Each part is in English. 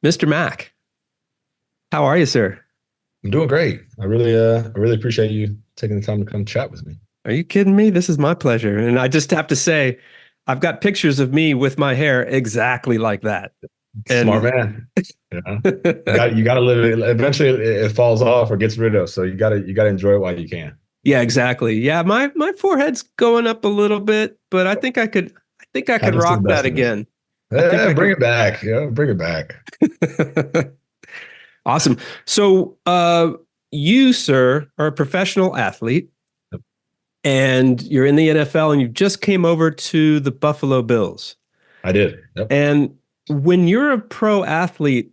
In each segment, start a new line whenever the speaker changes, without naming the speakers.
Mr. Mack, how are you, sir?
I'm doing great. I really appreciate you taking the time to come chat with me.
Are you kidding me? This is my pleasure. And I just have to say, I've got pictures of me with my hair exactly like that.
Smart
And
man. Yeah. You got to live it. Eventually it falls off or gets rid of. So you got to enjoy it while you can.
yeah, exactly. Yeah, my forehead's going up a little bit, but I think I could
Happens to the
rock that
best of us.
again. I think I
Bring
could.
it back. Yeah, bring it back.
Awesome. So, you, sir, are a professional athlete and you're in the NFL and you just came over to the Buffalo Bills.
I did. Yep.
And when you're a pro athlete,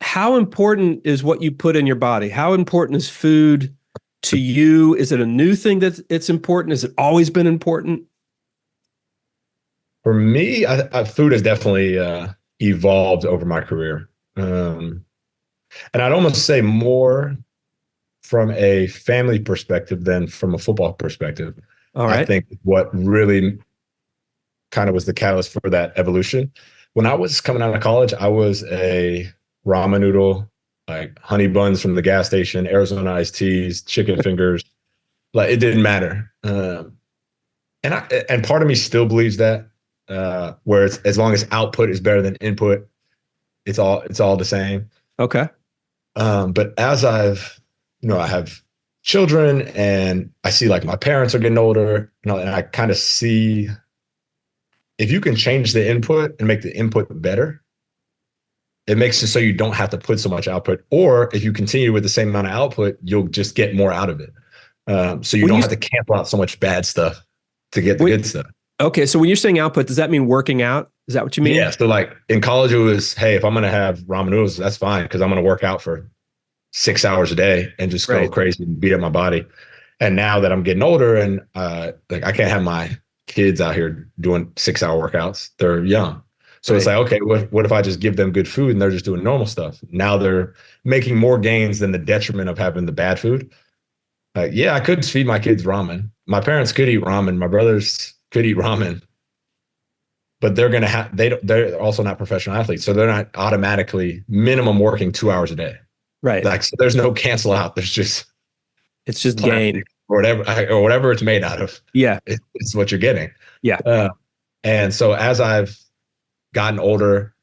how important is what you put in your body? How important is food to you? Is it a new thing that it's important? Has it always been important?
For me, food has definitely evolved over my career. And I'd almost say more from a family perspective than from a football perspective.
All
I
right.
think what really kind of was the catalyst for that evolution. When I was coming out of college, I was a ramen noodle, like honey buns from the gas station, Arizona iced teas, chicken fingers. Like it didn't matter. And part of me still believes that, where it's as long as output is better than input, it's all the same.
Okay.
But as I have children and I see like my parents are getting older, and I kind of see if you can change the input and make the input better, it makes it so you don't have to put so much output. Or if you continue with the same amount of output, you'll just get more out of it. So you
When
don't
you
have to camp out so much bad stuff to get the
when,
good stuff.
okay, so when you're saying output, does that mean working out? Is that what you
Yeah.
mean?
So like in college, it was, hey, if I'm going to have ramen noodles, that's fine because I'm going to work out for 6 hours a day and just go
Right.
crazy and beat up my body. And now that I'm getting older and like I can't have my kids out here doing 6 hour workouts. They're young. So it's
Right.
like, okay, what if I just give them good food and they're just doing normal stuff? Now they're making more gains than the detriment of having the bad food. Yeah, I could feed my kids ramen. My parents could eat ramen. My brothers could eat ramen, but they're gonna have they're also not professional athletes, so they're not automatically minimum working 2 hours a day.
Right.
Like so there's no cancel out. There's just
It's just gain.
plastic or whatever it's made out of.
Yeah.
It's what you're getting.
Yeah.
Uh, and so as I've gotten older,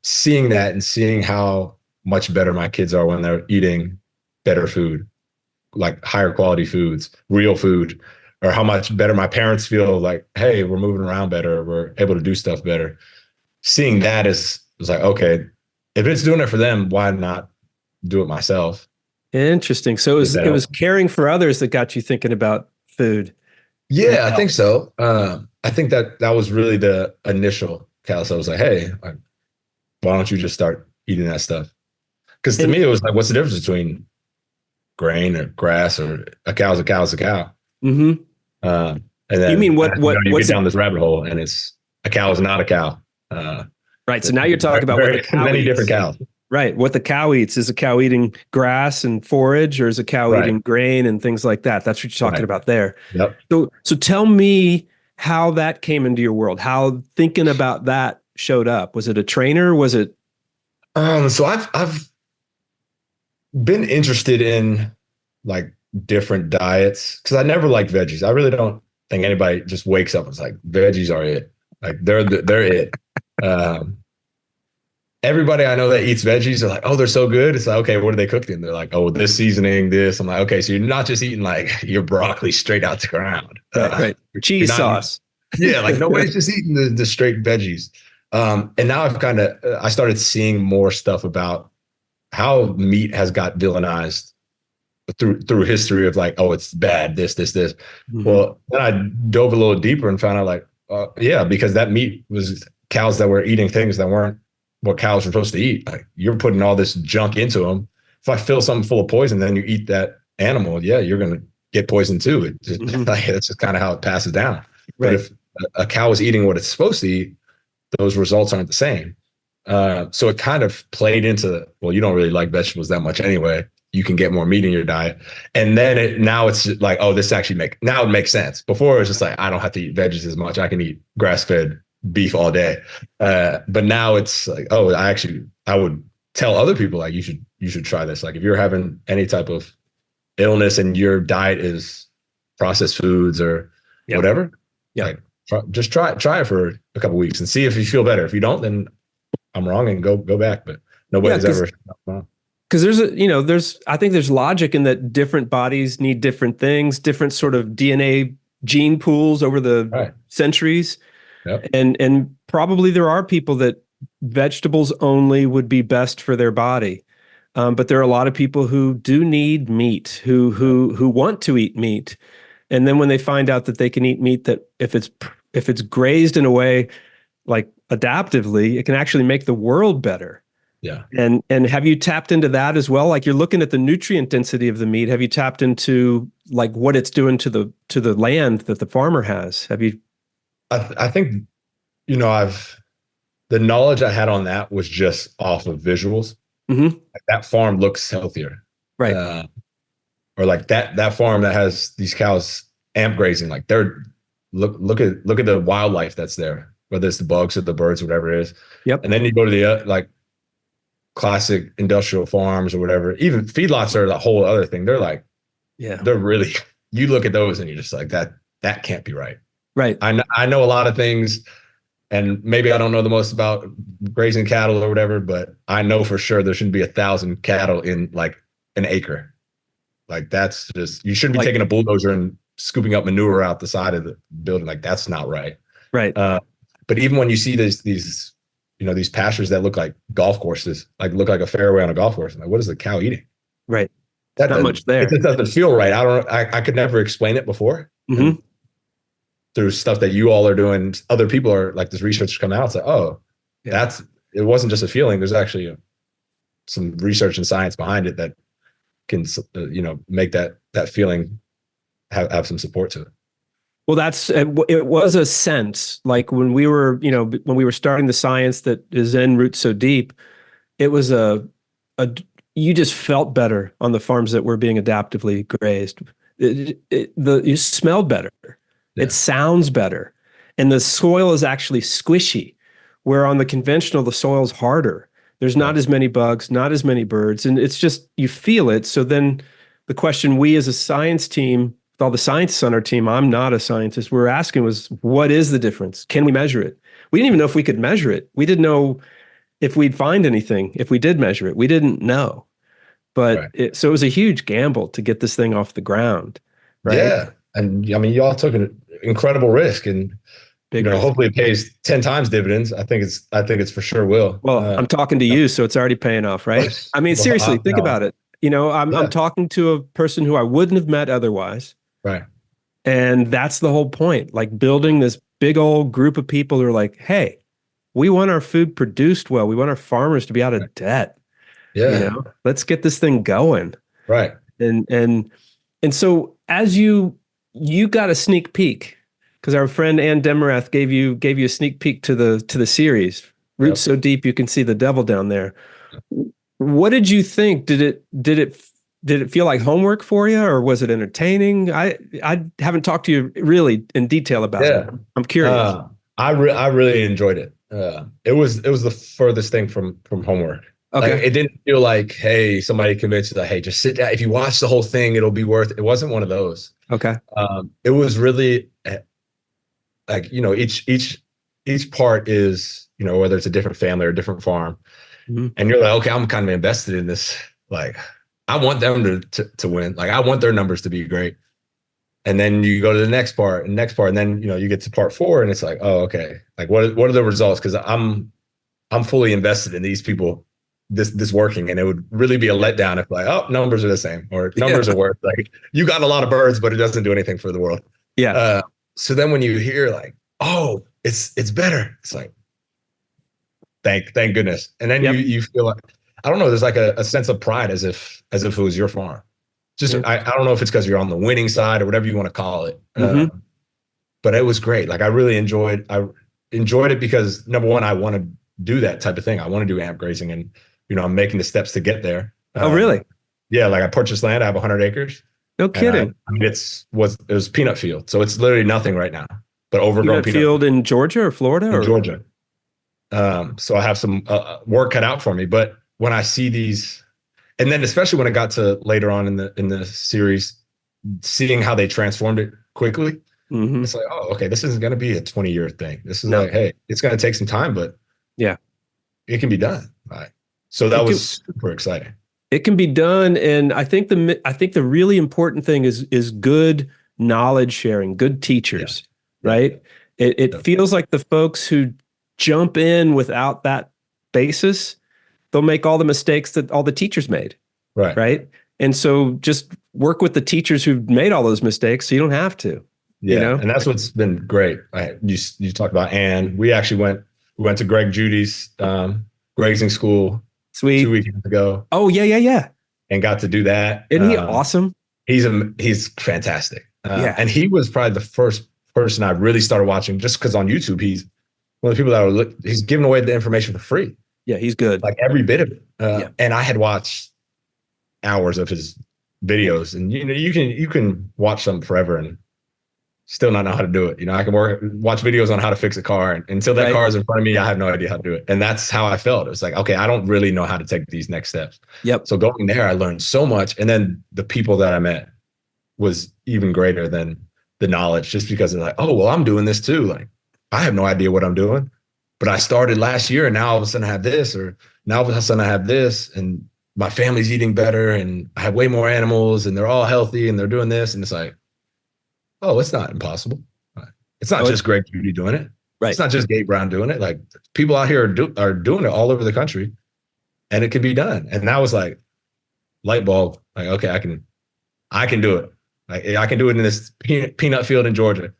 seeing that and seeing how much better my kids are when they're eating better food, like higher quality foods, real food, or how much better my parents feel like, hey, we're moving around better, we're able to do stuff better. Seeing that is like, okay, if it's doing it for them, why not do it myself?
Interesting. So it
Get
was
that
it was
help.
caring for others that got you thinking about food and
Yeah, I
health.
think so. I think that was really the initial callus. I was like, hey, like, why don't you just start eating that stuff? Because to
And
me, it was like, what's the difference between grain or grass or a cow's a cow's a cow?
hmm
And
you
then
mean what
you get
what's it
down this rabbit hole, and it's a cow is not a cow. Uh,
right? So now you're talking about what the
very
cow
many different
eats.
cows.
Right. What the cow eats. Is a cow eating grass and forage, or is a cow
Right.
eating grain and things like that? That's what you're talking
Right.
about there.
Yep.
So tell me how that came into your world, how thinking about that showed up. Was it a trainer? Was it
So I've been interested in like different diets because I never liked veggies. I really don't think anybody just wakes up and is like veggies are it. Like they're it. Um, Everybody I know that eats veggies are like, oh, they're so good. It's like, okay, what are they cooked in? They're like, oh, this seasoning, this. I'm like, okay, so you're not just eating like your broccoli straight out the ground.
right, right.
You're
Cheese
not,
sauce.
yeah, like nobody's just eating the straight veggies. And now I've kind of, I started seeing more stuff about how meat has got villainized through history of like, oh, it's bad, this.
Mhm.
Well, then I dove a little deeper and found out like, yeah, because that meat was cows that were eating things that weren't what cows are supposed to eat. Like you're putting all this junk into them. If I fill something full of poison, then you eat that animal, yeah, you're gonna get poisoned too. It just
Mhm.
like that's just kind of how it passes down. But
Right.
if a cow is eating what it's supposed to eat, those results aren't the same. So it kind of played into, well, you don't really like vegetables that much anyway. You can get more meat in your diet. And then now it's like, oh, this actually now it makes sense. Before it was just like, I don't have to eat veggies as much. I can eat grass fed beef all day. But now it's like, oh, I would tell other people like you should try this. Like if you're having any type of illness and your diet is processed foods or whatever, like just try it for a couple of weeks and see if you feel better. If you don't, then I'm wrong and go back. But nobody's ever wrong.
Because I think there's logic in that different bodies need different things, different sort of DNA gene pools over the centuries.
Yep.
And probably there are people that vegetables only would be best for their body. But there are a lot of people who do need meat, who want to eat meat. And then when they find out that they can eat meat, that if it's grazed in a way like adaptively, it can actually make the world better.
Yeah.
And have you tapped into that as well? Like you're looking at the nutrient density of the meat. Have you tapped into like what it's doing to the land that the farmer has? Have you?
I think, the knowledge I had on that was just off of visuals.
Mm-hmm.
Like that farm looks healthier.
Right.
Or like that farm that has these cows amp grazing, like look at the wildlife that's there, whether it's the bugs or the birds, or whatever it is.
Yep.
And then you go to the like classic industrial farms or whatever. Even feedlots are the whole other thing. They're like, they're really, you look at those and you're just like, that can't be right.
Right.
I know a lot of things, and maybe I don't know the most about grazing cattle or whatever, but I know for sure there shouldn't be 1,000 cattle in like an acre. Like that's just, you shouldn't be taking a bulldozer and scooping up manure out the side of the building. Like that's not right.
Right.
But even when you see these pastures that look like golf courses, like look like a fairway on a golf course, like what is the cow eating?
Right.
That
not much there.
It just doesn't feel right. I could never explain it before.
Mm-hmm.
Through stuff that you all are doing, other people are like, this research come out. It's like, oh, it wasn't just a feeling. There's actually some research and science behind it that can, make that feeling have some support to it.
Well, it was a sense like when we were starting the science that is in Roots So Deep, it was you just felt better on the farms that were being adaptively grazed. You smelled better. Yeah. It sounds better. And the soil is actually squishy, where on the conventional, the soil's harder. There's not as many bugs, not as many birds. And it's just, you feel it. So then the question we as a science team, with all the scientists on our team, I'm not a scientist, we were asking was, what is the difference? Can we measure it? We didn't even know if we could measure it. We didn't know if we'd find anything if we did measure it. We didn't know. But so it was a huge gamble to get this thing off the ground. Right?
Yeah. And I mean, y'all took an incredible risk, and hopefully it pays 10 times dividends. I think it's for sure will.
Well, I'm talking to you, so it's already paying off, right? I mean, seriously, think about it. I'm talking to a person who I wouldn't have met otherwise.
Right.
And that's the whole point, like building this big old group of people who are like, hey, we want our food produced well. We want our farmers to be out of debt.
Yeah.
Let's get this thing going.
Right.
And so as you got a sneak peek, because our friend Ann Demarath gave you a sneak peek to the series. Roots So Deep, you can see the devil down there. What did you think? Did it feel like homework for you, or was it entertaining? I haven't talked to you really in detail about it. I'm curious.
I really enjoyed it. It was the furthest thing from homework.
Okay.
Like, it didn't feel like, hey, somebody convinced you that, hey, just sit down. If you watch the whole thing, it'll be worth it. It wasn't one of those.
Okay.
It was really like, each part is, whether it's a different family or a different farm. Mm-hmm. And you're like, okay, I'm kind of invested in this. Like, I want them to win. Like, I want their numbers to be great. And then you go to the next part, and then, you get to part 4, and it's like, oh, okay. Like, what are the results? Because I'm fully invested in these people, this working, and it would really be a letdown if like, oh, numbers are the same, or numbers are worse. Like, you got a lot of birds, but it doesn't do anything for the world.
Yeah.
So then when you hear like, oh, it's better, it's like, thank goodness. And then you feel like, I don't know, there's like a sense of pride as if it was your farm. Just I don't know if it's because you're on the winning side or whatever you want to call it. Mm-hmm. But it was great. Like, I really enjoyed it because, number one, I want to do that type of thing. I want to do amp grazing, and I'm making the steps to get there.
Oh, really?
Yeah. Like, I purchased land. I have 100 acres.
No kidding.
It was peanut field. So it's literally nothing right now. but overgrown
Peanut field in Georgia or Florida
in
or
Georgia. So I have some work cut out for me. But when I see these, and then especially when it got to later on in the series, seeing how they transformed it quickly, it's like, oh, okay, this isn't going to be a 20-year thing. This is like, hey, it's going to take some time, but
yeah,
it can be done. Right. So that was super exciting.
It can be done, and I think the really important thing is good knowledge sharing, good teachers, right? It feels like the folks who jump in without that basis, they'll make all the mistakes that all the teachers made, right? And so just work with the teachers who've made all those mistakes, so you don't have to.
Yeah,
you know?
And that's what's been great. You talked about Ann. We actually went to Greg Judy's grazing school.
Sweet.
2 weekends ago.
Oh, yeah.
And got to do that.
Isn't he awesome?
He's fantastic. And he was probably the first person I really started watching just because on YouTube, he's one of the people that he's giving away the information for free.
Yeah, he's good.
Like every bit of it. And I had watched hours of his videos, and you can watch them forever and still not know how to do it. I can watch videos on how to fix a car, and until that car is in front of me, I have no idea how to do it. And that's how I felt. It was like, okay, I don't really know how to take these next steps.
Yep.
So going there, I learned so much. And then the people that I met was even greater than the knowledge, just because they're like, oh, well, I'm doing this too. Like, I have no idea what I'm doing, but I started last year and now all of a sudden I have this, or now all of a sudden I have this, and my family's eating better and I have way more animals and they're all healthy and they're doing this. And it's like, oh, it's not impossible. It's not just Greg Judy doing it.
Right.
It's not just Gabe Brown doing it. Like, people out here are doing it all over the country, and it can be done. And that was like light bulb. Like, okay, I can do it. Like, I can do it in this peanut field in Georgia.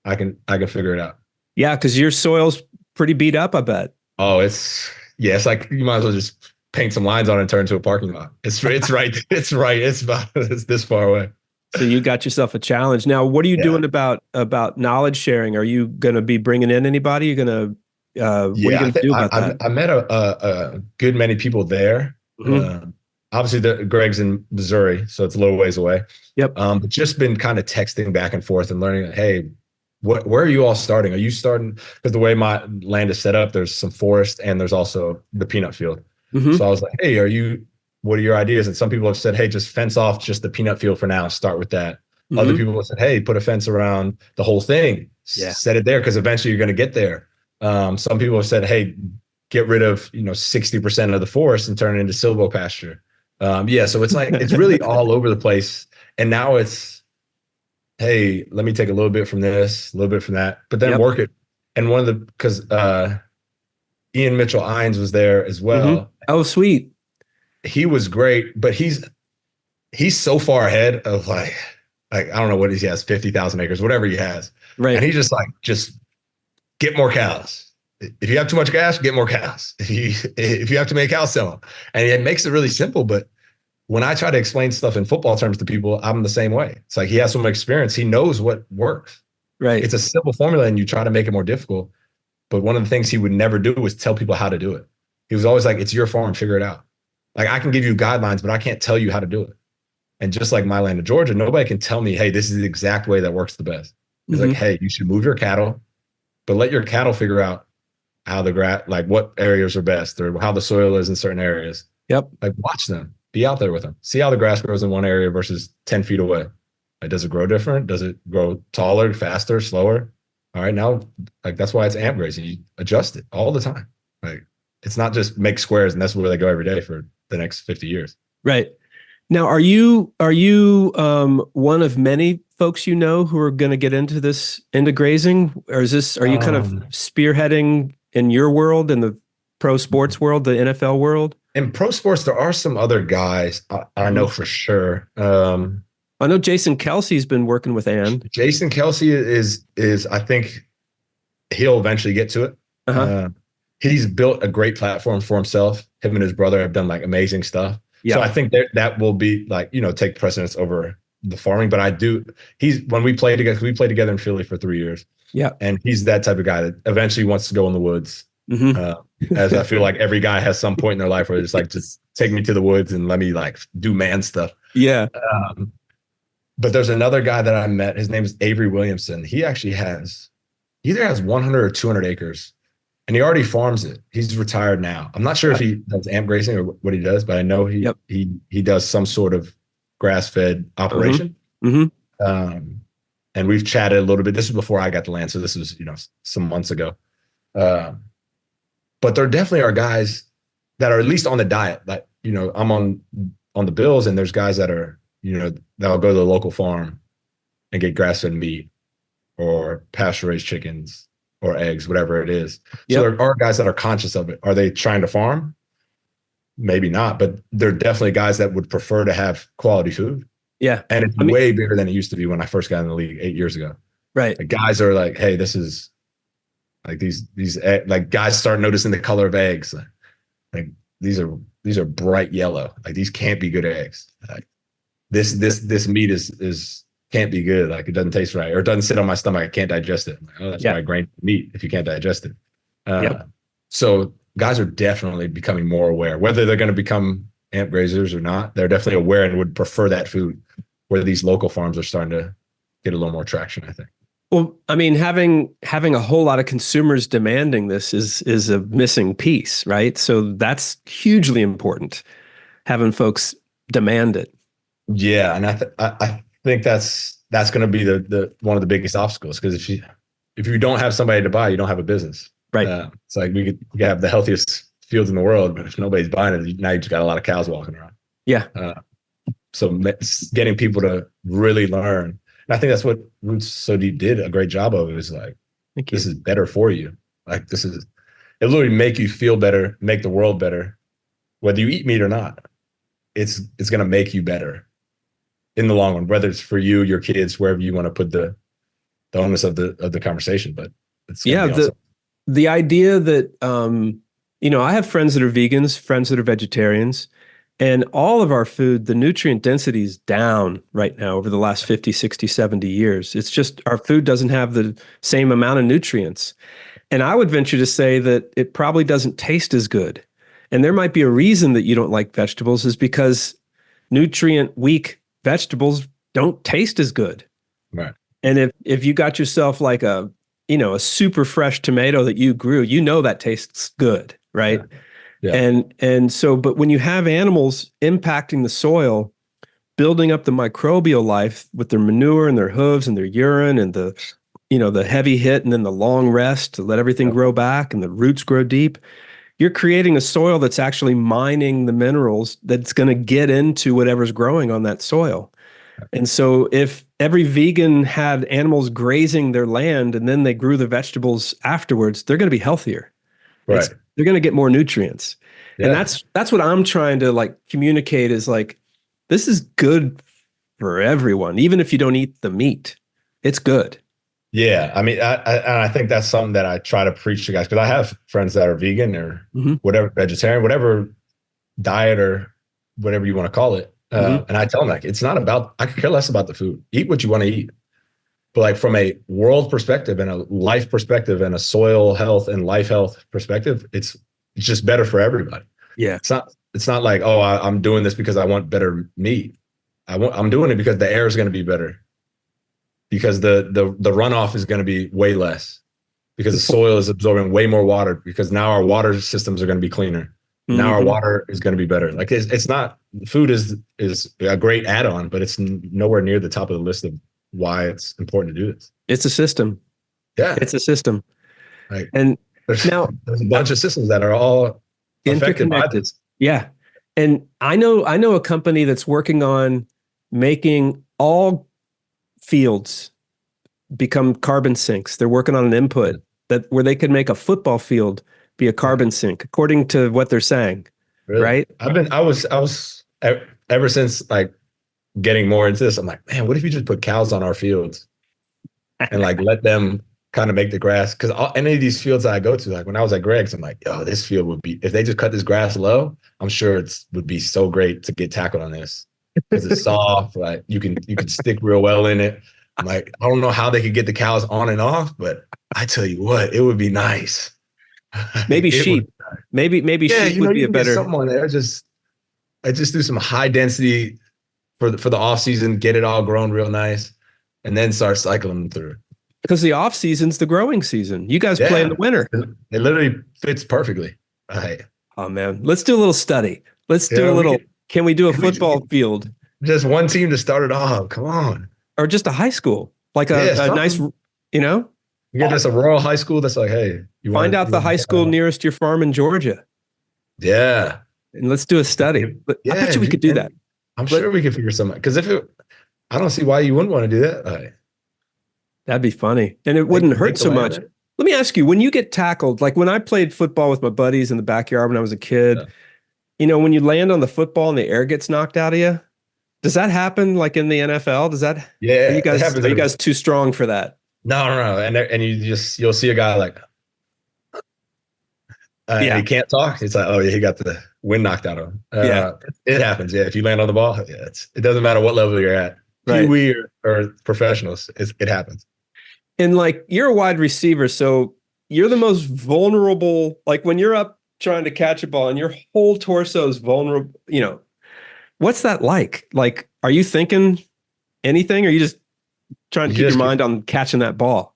I can figure it out.
Yeah, because your soil's pretty beat up, I bet.
Oh, it's like you might as well just paint some lines on it and turn into a parking lot. It's right. It's this far away.
So you got yourself a challenge. Now, what are you doing about knowledge sharing? Are you going to be bringing in anybody? You're going to, what are you going to do about that?
I met a good many people there. Obviously, Greg's in Missouri, so it's a little ways away.
Yep.
But just been kind of texting back and forth and learning, hey, where are you all starting? Are you starting? Because the way my land is set up, there's some forest and there's also the peanut field. So I was like, hey, what are your ideas? And some people have said, hey, just fence off just the peanut field for now. Start with that. Other people have said, hey, put a fence around the whole thing. Set it there because eventually you're going to get there. Some people have said, hey, get rid of 60% of the forest and turn it into silvopasture. So it's like it's really all over the place. And now it's, hey, let me take a little bit from this, a little bit from that, but then work it. And because Ian Mitchell-Ines was there as well.
Oh, sweet.
He was great, but he's so far ahead of like I don't know what he has, 50,000 acres, whatever he has.
Right.
And he's just get more cows. If you have too much gas, get more cows. If you have too many cows, sell them. And it makes it really simple. But when I try to explain stuff in football terms to people, I'm the same way. It's like he has so much experience. He knows what works.
Right.
It's a simple formula and you try to make it more difficult. But one of the things he would never do was tell people how to do it. He was always like, it's your farm, figure it out. Like, I can give you guidelines, but I can't tell you how to do it. And just like my land of Georgia, nobody can tell me, hey, this is the exact way that works the best. It's like, hey, you should move your cattle, but let your cattle figure out how like what areas are best or how the soil is in certain areas.
Yep.
Like, watch them, be out there with them, see how the grass grows in one area versus 10 feet away. Like, does it grow different? Does it grow taller, faster, slower? All right. Now, like, that's why it's amp grazing. You adjust it all the time. Like, it's not just make squares and that's where they go every day for the next 50 years.
Right. Now, are you one of many folks who are going to get into grazing, or are you kind of spearheading in your world, in the pro sports world, the NFL world?
In pro sports, there are some other guys I know for sure.
I know Jason Kelsey's been working with Ann.
Jason Kelsey is I think he'll eventually get to it. He's built a great platform for himself. Him and his brother have done like amazing stuff. Yeah. So I think that will be like, take precedence over the farming. But when we played together in Philly for 3 years. Yeah. And he's that type of guy that eventually wants to go in the woods. As I feel like every guy has some point in their life where it's like, just take me to the woods and let me like do man stuff.
Yeah.
But there's another guy that I met. His name is Avery Williamson. He actually has he either has 100 or 200 acres, and he already farms it. He's retired now. I'm not sure if he does amp grazing or what he does, but I know he does some sort of grass-fed operation. And we've chatted a little bit. This was before I got the land, so this was, some months ago. But there definitely are guys that are at least on the diet. Like, I'm on the Bills, and there's guys that are, that'll go to the local farm and get grass-fed meat or pasture-raised chickens or eggs, whatever it is. So there are guys that are conscious of it. Are they trying to farm? Maybe not, but there are definitely guys that would prefer to have quality food.
Yeah.
And it's way bigger than it used to be when I first got in the league 8 years ago.
Right.
Like, guys are like, hey, this is like these like guys start noticing the color of eggs. Like these are bright yellow. Like, these can't be good eggs. Like, this meat is can't be good. Like, it doesn't taste right, or it doesn't sit on my stomach. I can't digest it. Like, oh, that's why grain meat if you can't digest it. So guys are definitely becoming more aware, whether they're going to become amp grazers or not. They're definitely aware and would prefer that food, where these local farms are starting to get a little more traction, I think.
Well, I mean, having a whole lot of consumers demanding this is a missing piece, right? So that's hugely important, having folks demand it.
Yeah, and I think that's going to be the one of the biggest obstacles, because if you don't have somebody to buy, you don't have a business.
Right.
It's like we could have the healthiest fields in the world, but if nobody's buying it, now you just got a lot of cows walking around.
Yeah.
So getting people to really learn. And I think that's what Roots So Deep did a great job of. It was like, this is better for you. Like, it literally make you feel better, make the world better, whether you eat meat or not. It's going to make you better in the long run, whether it's for you, your kids, wherever you want to put the onus of the conversation. But it's awesome.
The idea that I have friends that are vegans, friends that are vegetarians, and all of our food, the nutrient density is down right now over the last 50, 60, 70 years. It's just our food doesn't have the same amount of nutrients. And I would venture to say that it probably doesn't taste as good. And there might be a reason that you don't like vegetables, is because nutrient weak vegetables don't taste as good.
Right.
And if you got yourself like a super fresh tomato that you grew, that tastes good, right? Yeah. And so, but when you have animals impacting the soil, building up the microbial life with their manure and their hooves and their urine and the heavy hit and then the long rest to let everything grow back and the roots grow deep, you're creating a soil that's actually mining the minerals that's going to get into whatever's growing on that soil. And so if every vegan had animals grazing their land and then they grew the vegetables afterwards, they're going to be healthier.
Right.
They're going to get more nutrients. Yeah. And that's what I'm trying to communicate, is this is good for everyone. Even if you don't eat the meat, it's good.
Yeah. I mean, I think that's something that I try to preach to guys, because I have friends that are vegan or whatever, vegetarian, whatever diet or whatever you want to call it. And I tell them, it's not about, I could care less about the food. Eat what you want to eat. But from a world perspective and a life perspective and a soil health and life health perspective, it's just better for everybody.
Yeah.
It's not like, oh, I'm doing this because I want better meat. I'm doing it because the air is going to be better, because the runoff is going to be way less, because the soil is absorbing way more water, because now our water systems are going to be cleaner. Now our water is going to be better. Like, it's not, food is a great add-on, but it's nowhere near the top of the list of why it's important to do this.
It's a system. Yeah. It's a system.
Right.
And
there's a bunch of systems that are all affected by this.
Yeah. And I know a company that's working on making all fields become carbon sinks. They're working on an input where they could make a football field be a carbon sink, according to what they're saying. Really? Right.
I was ever since getting more into this, I'm like, man, what if you just put cows on our fields and let them kind of make the grass? Because any of these fields that I go to, when I was at Greg's, I'm like, oh, this field would be, if they just cut this grass low, I'm sure would be so great to get tackled on this, because it's soft. You can stick real well in it. I'm like, I don't know how they could get the cows on and off, but I tell you what, it would be nice.
Maybe sheep. Maybe sheep would be a better.
Something on there. I just do some high density for the off season, get it all grown real nice, and then start cycling them through.
Because the off season's the growing season. You guys play in
Yeah,
the winter.
it literally fits perfectly. Right.
Oh man, let's do a little study. Let's do
Yeah,
a
we
little.
could,
Can we do a
we just get
football field
just one team to start it off. Come on.
or just a high school, like
Yeah,
a nice,
something.
you know?
You get this a rural high school that's like, hey,
Find out
you
the
want
high
to try
school
it out?
nearest your farm in Georgia,
Yeah.
and let's do a study. But I
Yeah,
bet you we could do that.
and I'm
But
sure we could figure something. Because I don't see why you wouldn't want to do that.
that'd be funny, and it
Make
wouldn't hurt
make the
so
land
much.
better.
Let me ask you: when you get tackled, like when I played football with my buddies in the backyard when I was a kid,
Yeah.
when you land on the football and the air gets knocked out of you, does that happen like in the NFL? Does that? Are you
Yeah, it
guys
happens.
are you guys too strong for that?
No. And you'll see a guy like, and
Yeah,
he can't talk. It's like, oh yeah, he got the wind knocked out of him.
yeah,
It happens. Yeah, if you land on the ball, yeah, it doesn't matter what level you're at, Pee
right.
wee or professionals, it happens.
And like you're a wide receiver, so you're the most vulnerable. Like when you're up trying to catch a ball and your whole torso is vulnerable, what's that like? Like, are you thinking anything or are you just trying to
You
keep your
just
mind on catching that ball?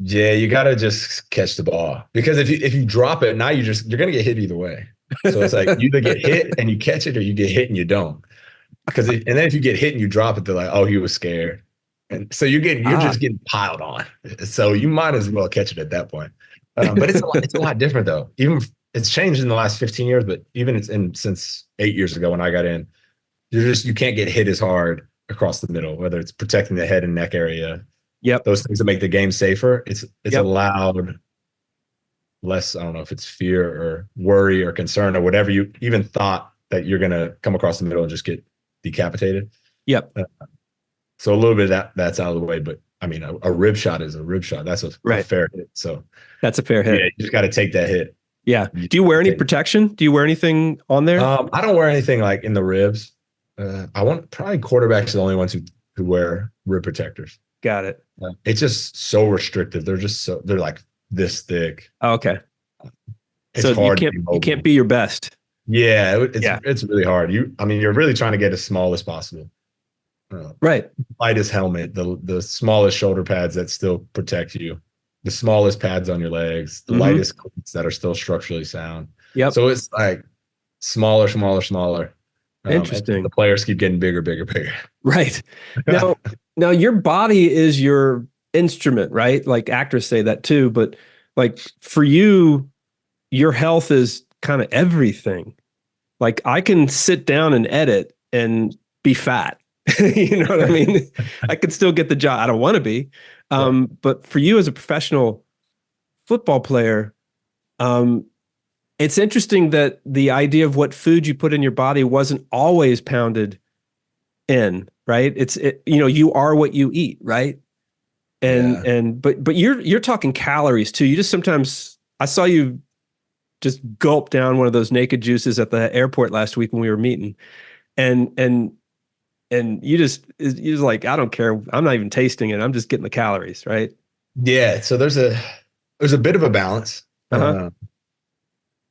Yeah, you got to just catch the ball because if you drop it, now you're gonna get hit either way. So it's like you either get hit and you catch it, or you get hit and you don't. And then if you get hit and you drop it, they're like, oh, he was scared, and so you're
Ah,
just getting piled on. So you might as well catch it at that point. But it's a lot different though. Even it's changed in the last 15 years, but even since 8 years ago when I got in, you can't get hit as hard across the middle, whether it's protecting the head and neck area,
yep,
those things that make the game safer. It's
yep.
allowed less, I don't know if it's fear or worry or concern or whatever you even thought that you're going to come across the middle and just get decapitated.
Yep.
So a little bit of that's out of the way, but I mean, a rib shot is a rib shot. That's a
Right.
fair hit. So
That's a fair hit.
yeah, you just got to take that hit.
Yeah. Do you wear any protection? Do you wear anything on there?
I don't wear anything like in the ribs. Probably quarterbacks are the only ones who wear rib protectors.
Got it.
It's just so restrictive. They're like this thick.
Oh, okay.
It's
So
hard.
you can't be your best.
Yeah, it's really hard. You're really trying to get as small as possible.
Right.
Lightest helmet, the smallest shoulder pads that still protect you, the smallest pads on your legs, the lightest cleats that are still structurally sound.
Yep.
So it's like smaller.
Interesting.
And the players keep getting bigger.
Right. Now your body is your instrument, right? Like actors say that too, but like for you, your health is kind of everything. Like I can sit down and edit and be fat. You know what I mean? I could still get the job. I don't want to be. But for you as a professional football player, it's interesting that the idea of what food you put in your body wasn't always pounded in, right? You are what you eat, right? But you're talking calories too. You just sometimes, I saw you just gulp down one of those naked juices at the airport last week when we were meeting, and you're just like, I don't care. I'm not even tasting it. I'm just getting the calories, right?
Yeah. So there's a bit of a balance.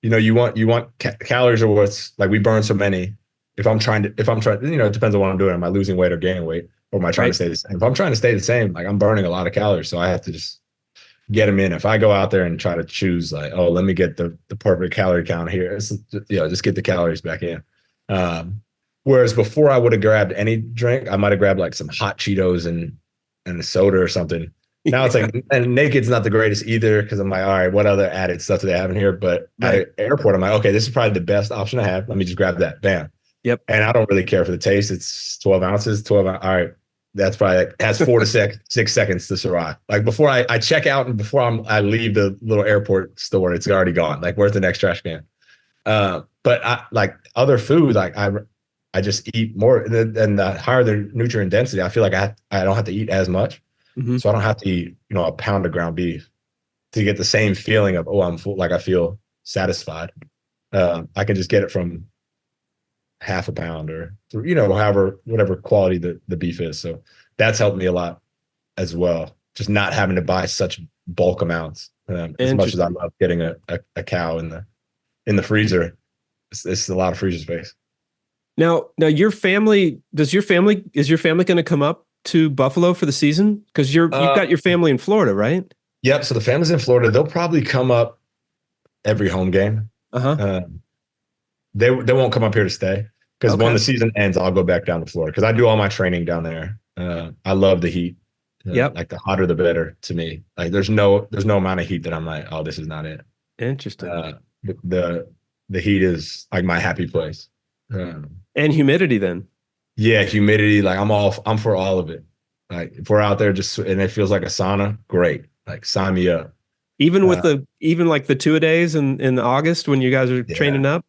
You want calories are what's like, we burn so many. If I'm trying, it depends on what I'm doing. Am I losing weight or gaining weight? Or am I trying to stay the same? If I'm trying to stay the same, like I'm burning a lot of calories. So I have to just get them in. If I go out there and try to choose like, oh, let me get the perfect calorie count here, just get the calories back in. Whereas before I would have grabbed any drink, I might have grabbed like some hot Cheetos and a soda or something. Now it's like, and naked's not the greatest either, because I'm like, all right, what other added stuff do they have in here? But at an airport, I'm like, okay, this is probably the best option I have. Let me just grab that. Bam.
Yep.
And I don't really care for the taste. It's 12 ounces, all right. That's probably has 4 to 6 seconds to survive. Like before I check out and before I leave the little airport store, it's already gone. Like where's the next trash can? But I like other food, like I just eat more, and the higher the nutrient density, I feel like I don't have to eat as much. So I don't have to eat, a pound of ground beef to get the same feeling of, oh, I'm full, like I feel satisfied. I can just get it from half a pound or, whatever quality the beef is. So that's helped me a lot as well. Just not having to buy such bulk amounts. As much as I love getting a cow in the freezer, it's a lot of freezer space.
Now is your family going to come up to Buffalo for the season? Because you've got your family in Florida, right?
Yep. So the family's in Florida. They'll probably come up every home game.
Uh-huh.
They won't come up here to stay because when
Okay.
the season ends, I'll go back down to Florida because I do all my training down there. I love the heat.
Yep.
Like the hotter the better to me. Like there's no amount of heat that I'm like, oh, this is not it.
Interesting.
The heat is like my happy place.
And humidity then.
Yeah, humidity. Like I'm for all of it. Like if we're out there and it feels like a sauna, great. Like sign me up.
Even with like the 2-a-days in August when you guys are training up.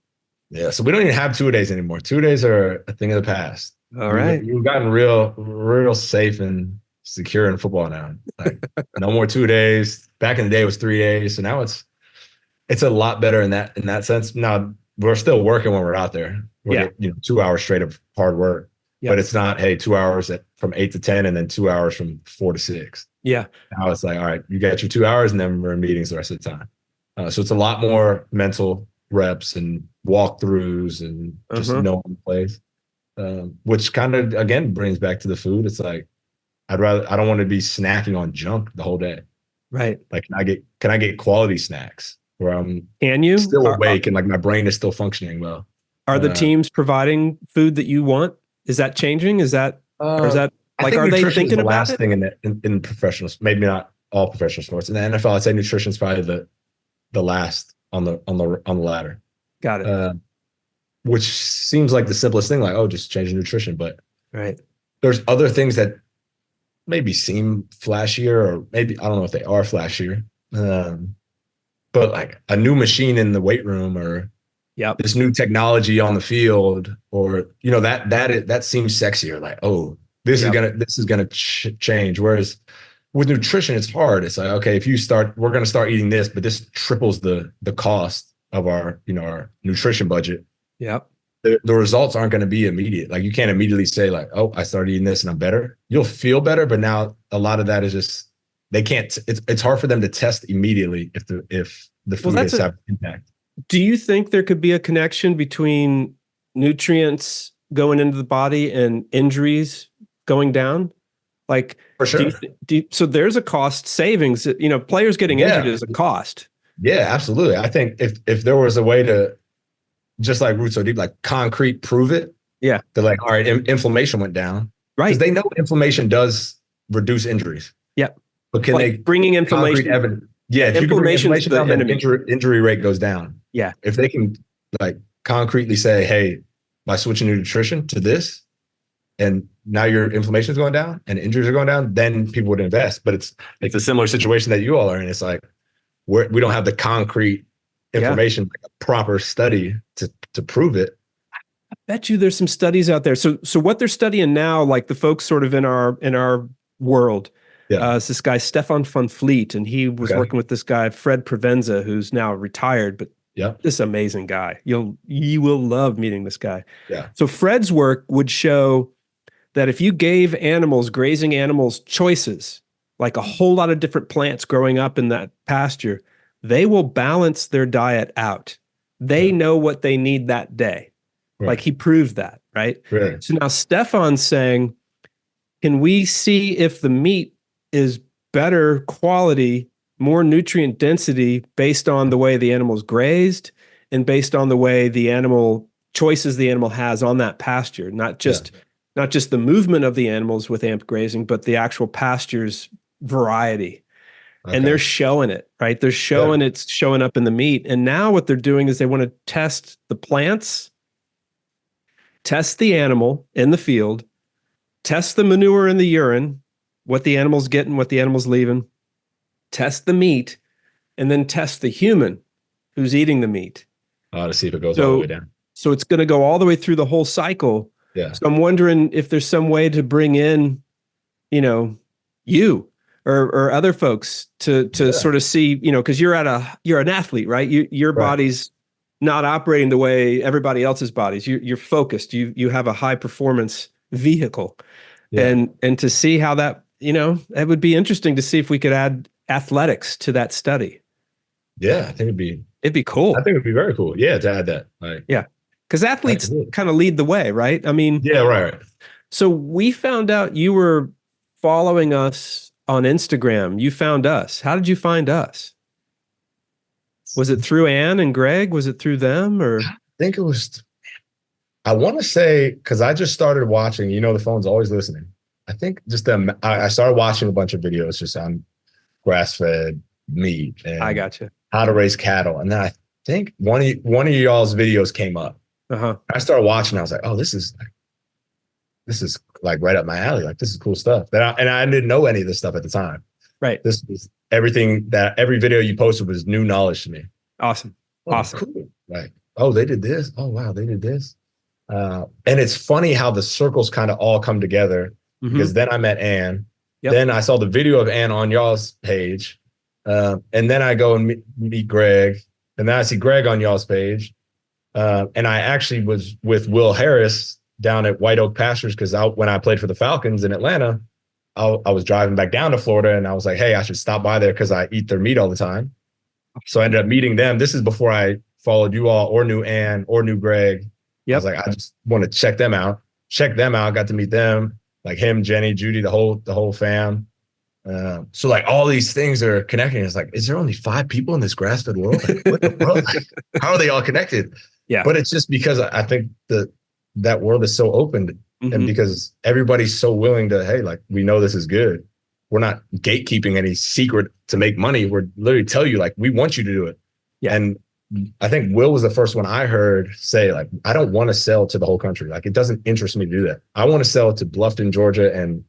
Yeah, so we don't even have 2-a-days anymore. 2-a-days are a thing of the past.
All right.
You've gotten real safe and secure in football now. Like no more 2 days. Back in the day it was 3 days. So now it's a lot better in that sense. Now we're still working when we're out there. We're getting, 2 hours straight of hard work. But it's not, hey, 2 hours from 8 to 10 and then 2 hours from 4 to 6.
Yeah.
Now it's like, all right, you got your 2 hours and then we're in meetings the rest of the time. So it's a lot more mental reps and walkthroughs and just knowing the plays, which kind of, again, brings back to the food. It's like, I don't want to be snacking on junk the whole day.
Right.
Like, can I get quality snacks where I'm still awake and like my brain is still functioning well?
Are the teams providing food that you want? Is that changing? Is that, or is that like, are they thinking
the
about
last
it?
thing in professional, maybe not all professional sports. In the NFL, I'd say nutrition is probably the last on the ladder.
Got it.
Which seems like the simplest thing, like, oh, just change nutrition. But
right.
There's other things that maybe seem flashier, or maybe, I don't know if they are flashier. But like a new machine in the weight room, or this new technology on the field, or that seems sexier. Like, oh, this is gonna change. Whereas with nutrition, it's hard. It's like, okay, we're gonna start eating this, but this triples the cost of our nutrition budget.
Yep.
The results aren't going to be immediate. Like you can't immediately say like, oh, I started eating this and I'm better. You'll feel better, but now a lot of that is just, they can't. It's hard for them to test immediately if the food is having impact.
Do you think there could be a connection between nutrients going into the body and injuries going down? Like,
for sure.
So there's a cost savings. Players getting injured is a cost.
Yeah, absolutely. I think if there was a way to, just like Roots So Deep, like concrete prove it.
Yeah.
They're like, all right, inflammation went down.
Right.
Because they know inflammation does reduce injuries.
Yep.
But can they
bringing inflammation?
Evidence? Yeah. If you can bring inflammation down, then injury rate goes down.
Yeah.
If they can like concretely say, hey, by switching your nutrition to this, and now your inflammation is going down and injuries are going down, then people would invest. But it's a similar situation that you all are in. It's like we don't have the concrete information, like a proper study to prove it.
I bet you there's some studies out there. So what they're studying now, like the folks sort of in our world, it's this guy Stefan van Fleet, and he was working with this guy Fred Provenza, who's now retired, but this amazing guy. You will love meeting this guy.
Yeah.
So Fred's work would show that if you gave grazing animals choices, like a whole lot of different plants growing up in that pasture, they will balance their diet out. They know what they need that day. Right. Like he proved that, right? So now Stefan's saying, can we see if the meat is better quality, more nutrient density based on the way the animal's grazed and based on the way the choices the animal has on that pasture, not just the movement of the animals with amped grazing, but the actual pasture's variety. Okay. And they're showing it, right? They're showing it's showing up in the meat. And now what they're doing is they want to test the plants, test the animal in the field, test the manure in the urine, what the animal's getting, what the animal's leaving, test the meat, and then test the human who's eating the meat.
To see if it goes all the way down.
So it's going to go all the way through the whole cycle.
Yeah. So
I'm wondering if there's some way to bring in, you or other folks to sort of see, because you're an athlete, right? Your body's not operating the way everybody else's bodies. You're focused. You have a high performance vehicle, and to see how that, it would be interesting to see if we could add athletics to that study.
Yeah, I think it'd be
cool.
I think it'd be very cool. Yeah, to add that.
Because athletes kind of lead the way, right? I mean,
right.
So we found out you were following us on Instagram. You found us. How did you find us? Was it through Ann and Greg? Was it through them or?
I think it was, I want to say, because I just started watching, the phone's always listening. I think just I started watching a bunch of videos just on grass-fed meat and
I gotcha.
how to raise cattle. And then I think one of y'all's videos came up.
Uh-huh.
I started watching. I was like, oh, this is like right up my alley. Like, this is cool stuff. And I didn't know any of this stuff at the time.
Right.
This was every video you posted was new knowledge to me.
Awesome.
Oh,
awesome.
Cool. Like, oh, they did this. Oh, wow, they did this. And it's funny how the circles kind of all come together because then I met Ann. Yep. Then I saw the video of Ann on y'all's page. And then I go and meet Greg. And then I see Greg on y'all's page. And I actually was with Will Harris down at White Oak Pastures because when I played for the Falcons in Atlanta, I was driving back down to Florida and I was like, hey, I should stop by there because I eat their meat all the time. So I ended up meeting them. This is before I followed you all or knew Ann or knew Greg. Yep. I was like, I just want to check them out. Got to meet them, like him, Jenny, Judy, the whole fam. So like all these things are connecting. It's like, is there only 5 people in this grass-fed world? Like, what the world? How are they all connected? Yeah. But it's just because I think that world is so open and because everybody's so willing to, hey, like, we know this is good. We're not gatekeeping any secret to make money. We're literally tell you, like, we want you to do it. Yeah. And I think Will was the first one I heard say, like, I don't want to sell to the whole country. Like, it doesn't interest me to do that. I want to sell to Bluffton, Georgia, and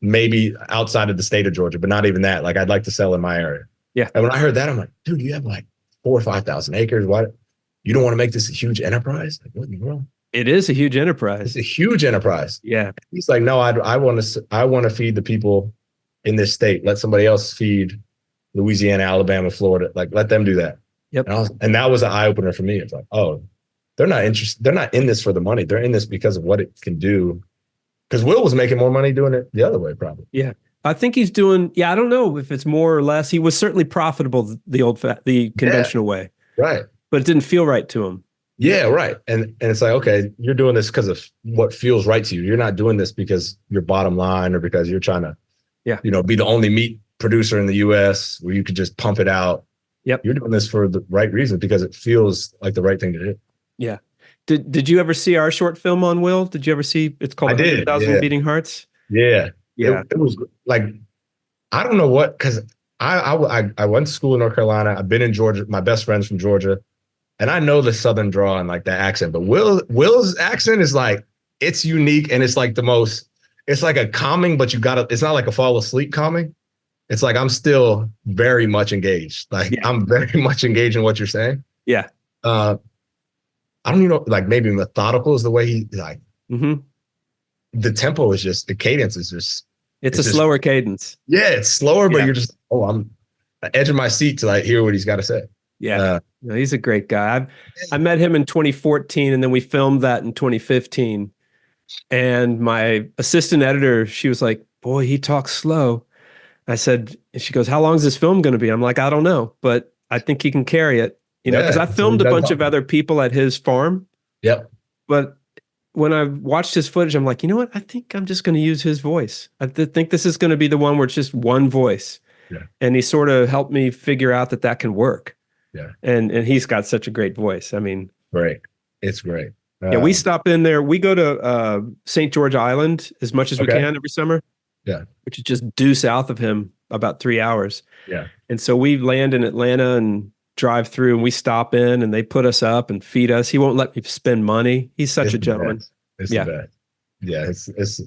maybe outside of the state of Georgia, but not even that. Like, I'd like to sell in my area. Yeah. And when I heard that, I'm like, dude, you have like 4,000 or 5,000 acres. Why you don't want to make this a huge enterprise? Like, what in the world?
It is a huge enterprise.
It's a huge enterprise. Yeah. He's like, no, I want to feed the people in this state. Let somebody else feed Louisiana, Alabama, Florida. Like, let them do that. Yep. And that was an eye opener for me. It's like, oh, they're not interested. They're not in this for the money. They're in this because of what it can do. Because Will was making more money doing it the other way, probably. Yeah.
I think he's doing, I don't know if it's more or less. He was certainly profitable the conventional way.
Right.
But it didn't feel right to him.
Yeah, right. And it's like, okay, you're doing this because of what feels right to you. You're not doing this because your bottom line or because you're trying to, be the only meat producer in the US where you could just pump it out. Yep. You're doing this for the right reason because it feels like the right thing to do.
Yeah. Did you ever see our short film on Will? Did you ever see? It's called 100,000 Beating Hearts.
Yeah. Yeah. It was like, I don't know what, because I went to school in North Carolina. I've been in Georgia. My best friend's from Georgia. And I know the Southern draw and like the accent, but Will's accent is like, it's unique. And it's like it's like a calming, but it's not like a fall asleep calming. It's like, I'm still very much engaged. Like I'm very much engaged in what you're saying. Yeah. I don't even know, like maybe methodical is the way he like, the tempo is just, the cadence is just.
It's a slower cadence.
Yeah. It's slower, but you're just, I'm at the edge of my seat to like hear what he's got to say.
Yeah. No, he's a great guy. I met him in 2014 and then we filmed that in 2015. And my assistant editor, she was like, boy, he talks slow. I said, and she goes, how long is this film going to be? I'm like, I don't know, but I think he can carry it. Because I filmed a bunch of other people at his farm. Yep. But when I watched his footage, I'm like, you know what? I think I'm just going to use his voice. I think this is going to be the one where it's just one voice. Yeah. And he sort of helped me figure out that can work. Yeah. And he's got such a great voice. I mean,
great. It's great.
Yeah. We stop in there. We go to St. George Island as much as we can every summer. Yeah. Which is just due south of him, about 3 hours. Yeah. And so we land in Atlanta and drive through and we stop in and they put us up and feed us. He won't let me spend money. He's such a gentleman.
It's the best. Yeah. It's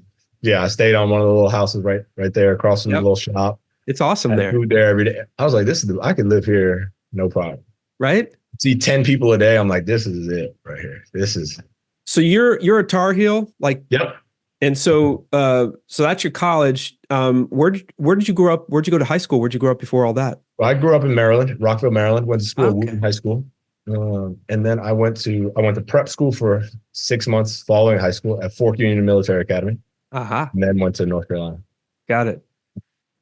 I stayed on one of the little houses right there across from the little shop.
It's awesome there.
Food there every day. I was like, I could live here. No problem.
Right?
See 10 people a day. I'm like, this is it right here. This is.
So you're a Tar Heel? Like,
yep.
And so that's your college. Where did you grow up? Where'd you go to high school? Where'd you grow up before all that?
Well, I grew up in Maryland, Rockville, Maryland. Went to school at Wooten High School, and then I went to prep school for 6 months following high school at Fork Union Military Academy. And then went to North Carolina.
Got it.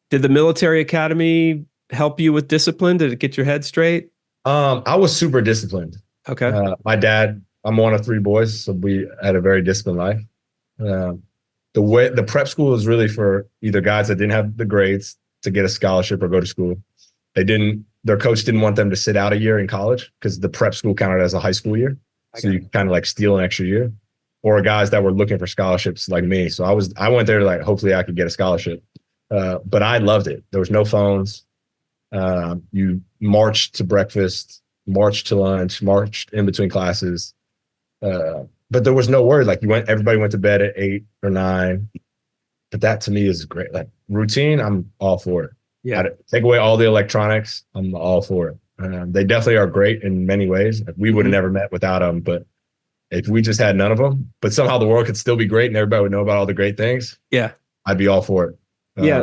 Did the military academy help you with discipline? Did it get your head straight?
I was super disciplined. Okay. My dad, I'm one of 3 boys, so we had a very disciplined life. the prep school is really for either guys that didn't have the grades to get a scholarship or go to school. Their coach didn't want them to sit out a year in college because the prep school counted as a high school year. So you kind of like steal an extra year. Or guys that were looking for scholarships like me. So I went there to like, hopefully I could get a scholarship. But I loved it. There was no phones. You marched to breakfast, marched to lunch, marched in between classes. But there was no word. Like everybody went to bed at 8 or 9. But that to me is great. Like routine, I'm all for it.
Yeah.
Take away all the electronics, I'm all for it. They definitely are great in many ways. We would have never met without them. But if we just had none of them, but somehow the world could still be great and everybody would know about all the great things,
yeah,
I'd be all for it.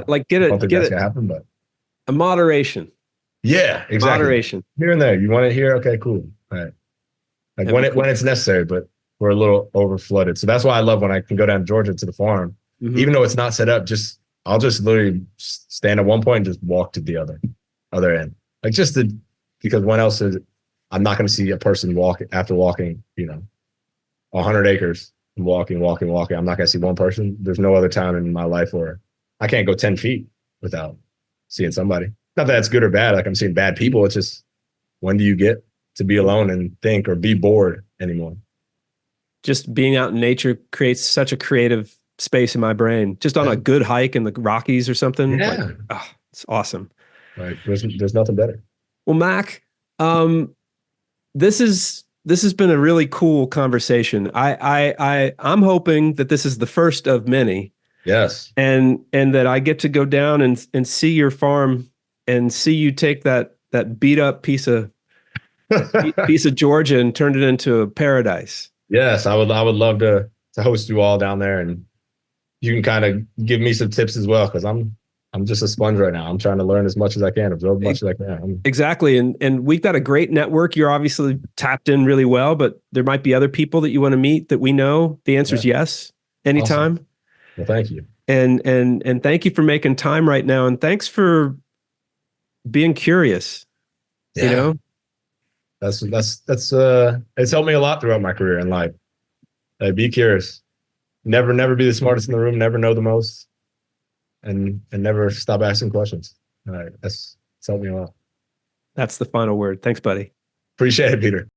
Like
I don't think that's gonna happen, but
a moderation.
Yeah, exactly.
Moderation
here and there. You want it here? Okay, cool. All right. Like when it's necessary, but we're a little over flooded. So that's why I love when I can go down to Georgia to the farm, even though it's not set up. I'll just literally stand at one point and just walk to the other end, like because when else is it? I'm not going to see a person walk after walking, 100 acres and walking. I'm not going to see one person. There's no other time in my life where I can't go 10 feet without seeing somebody. Not that it's good or bad. Like I'm seeing bad people. It's just, when do you get to be alone and think or be bored anymore?
Just being out in nature creates such a creative space in my brain. Just on a good hike in the Rockies or something.
Yeah.
It's awesome.
Right. There's nothing better.
Well, Mack, this has been a really cool conversation. I'm hoping that this is the first of many.
Yes.
And that I get to go down and see your farm and see you take that beat up piece of Georgia and turn it into a paradise.
Yes, I would love to host you all down there, and you can kind of give me some tips as well, because I'm just a sponge right now. I'm trying to learn as much as I can, absorb as much as I can.
Exactly. And we've got a great network. You're obviously tapped in really well, but there might be other people that you want to meet that we know. The answer is yes. Anytime.
Awesome. Well, thank you.
And thank you for making time right now. And thanks for being curious.
Yeah. That's it's helped me a lot throughout my career in life. Be curious. Never be the smartest in the room, never know the most, and never stop asking questions. All right. It's helped me a lot.
That's the final word. Thanks, buddy.
Appreciate it, Peter.